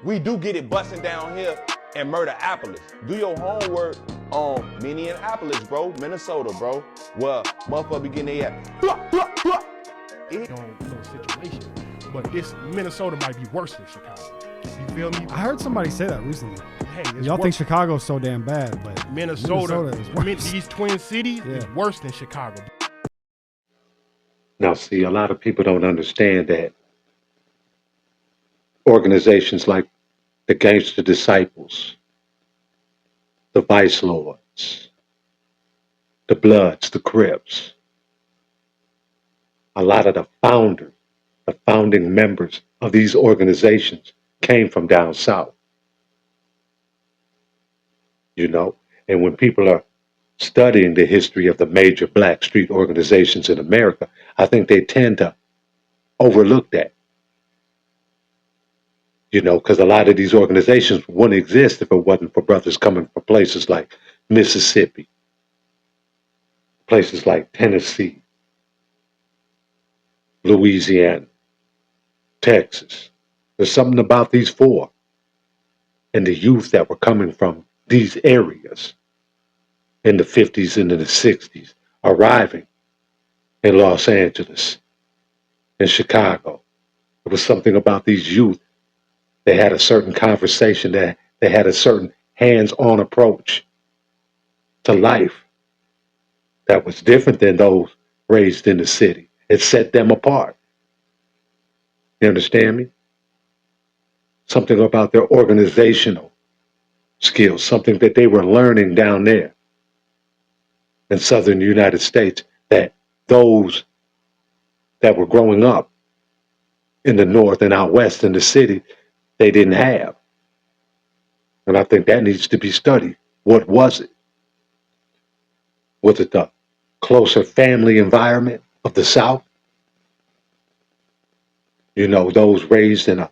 We do get it busting down here in Murderopolis. Do your homework on Minneapolis, bro, Minnesota, bro. Well, motherfucker be getting their ass. No situation. But this Minnesota might be worse than Chicago. You feel me? I heard somebody say that recently. Hey, Y'all think Chicago's so damn bad, but Minnesota is worse. these twin cities is worse than Chicago. Now, see, a lot of people don't understand that organizations like the Gangster Disciples, the Vice Lords, the Bloods, the Crips, a lot of the founding members of these organizations came from down south. You know, and when people are studying the history of the major black street organizations in America, I think they tend to overlook that. You know, because a lot of these organizations wouldn't exist if it wasn't for brothers coming from places like Mississippi, places like Tennessee, Louisiana, Texas. There's something about these four and the youth that were coming from these areas in the 50s and in the 60s, arriving in Los Angeles, in Chicago. There was something about these youth. They had a certain conversation, they had a certain hands-on approach to life that was different than those raised in the city. It set them apart. You understand me? Something about their organizational skills, something that they were learning down there in southern United States that those that were growing up in the north and out west in the city, they didn't have. And I think that needs to be studied. What was it? Was it the closer family environment of the South? You know, those raised in a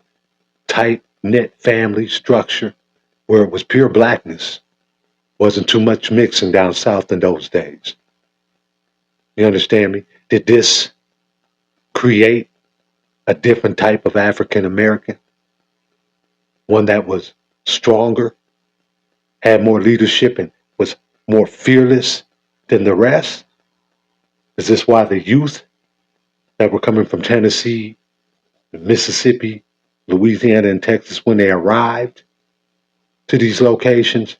tight-knit family structure where it was pure blackness. Wasn't too much mixing down south in those days. You understand me? Did this create a different type of African American? One that was stronger, had more leadership, and was more fearless than the rest? Is this why the youth that were coming from Tennessee, Mississippi, Louisiana, and Texas, when they arrived to these locations,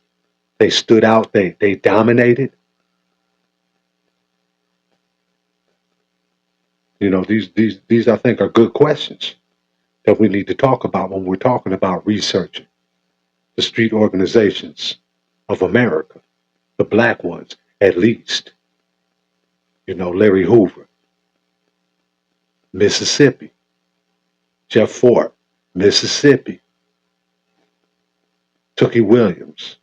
they stood out, they dominated? You know, these I think are good questions that we need to talk about when we're talking about researching the street organizations of America, the black ones, at least. You know, Larry Hoover, Mississippi. Jeff Fort, Mississippi. Tookie Williams.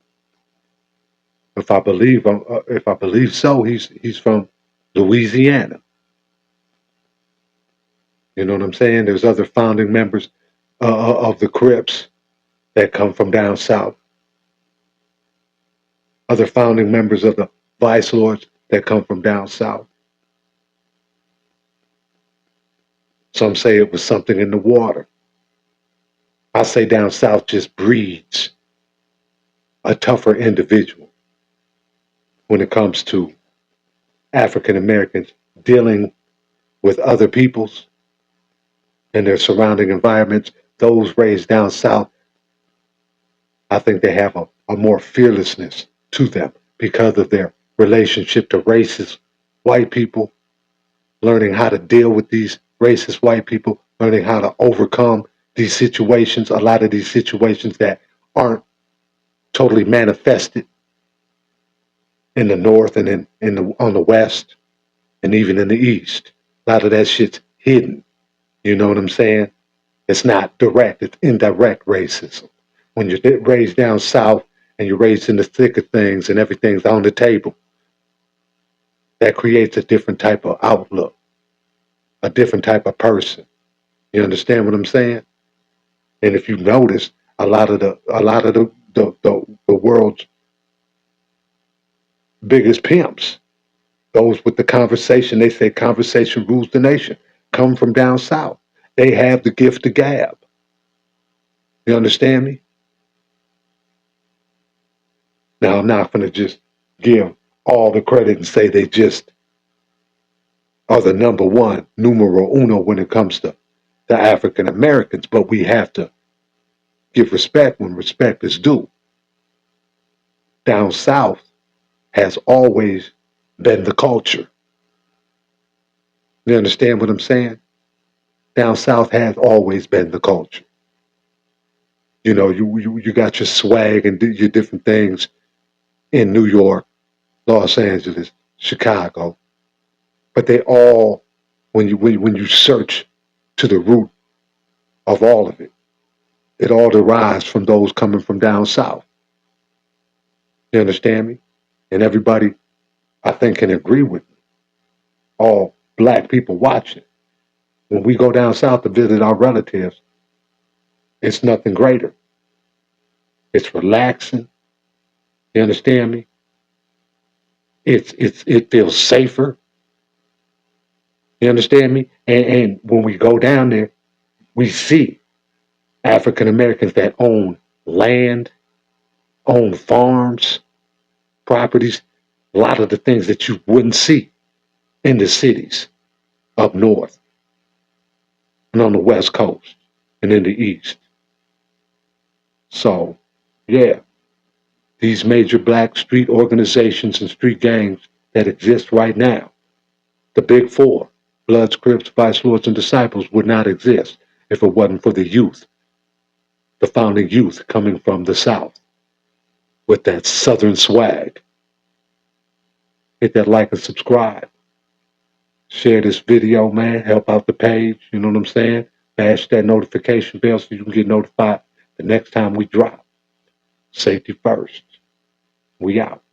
If I believe so, he's from Louisiana. You know what I'm saying? There's other founding members of the Crips that come from down south. Other founding members of the Vice Lords that come from down south. Some say it was something in the water. I say down south just breeds a tougher individual when it comes to African Americans dealing with other peoples and their surrounding environments. Those raised down south, I think they have a more fearlessness to them because of their relationship to racist white people, learning how to deal with these racist white people, learning how to overcome these situations, a lot of these situations that aren't totally manifested in the north and on the west and even in the east. A lot of that shit's hidden. You know what I'm saying? It's not direct, it's indirect racism. When you're raised down south and you're raised in the thick of things and everything's on the table, that creates a different type of outlook, a different type of person. You understand what I'm saying? And if you notice, a lot of the world's biggest pimps, those with the conversation, they say conversation rules the nation, come from down south. They have the gift of gab. You understand me? Now, I'm not going to just give all the credit and say they just are the number one, numero uno, when it comes to the African Americans, but we have to give respect when respect is due. Down south has always been the culture. You understand what I'm saying? Down south has always been the culture. You know, you got your swag and your different things in New York, Los Angeles, Chicago, but they all, when you search to the root of all of it, it all derives from those coming from down south. You understand me? And everybody, I think, can agree with me. All black people watching. When we go down south to visit our relatives, it's nothing greater. It's relaxing. You understand me? It feels safer. You understand me? And when we go down there, we see African Americans that own land, own farms, properties, a lot of the things that you wouldn't see in the cities up north and on the West Coast and in the East. So, yeah, these major black street organizations and street gangs that exist right now, the Big Four, Bloods, Crips, Vice Lords, and Disciples, would not exist if it wasn't for the youth, the founding youth coming from the South with that Southern swag. Hit that like and subscribe. Share this video, man. Help out the page. You know what I'm saying? Bash that notification bell so you can get notified the next time we drop. Safety first. We out.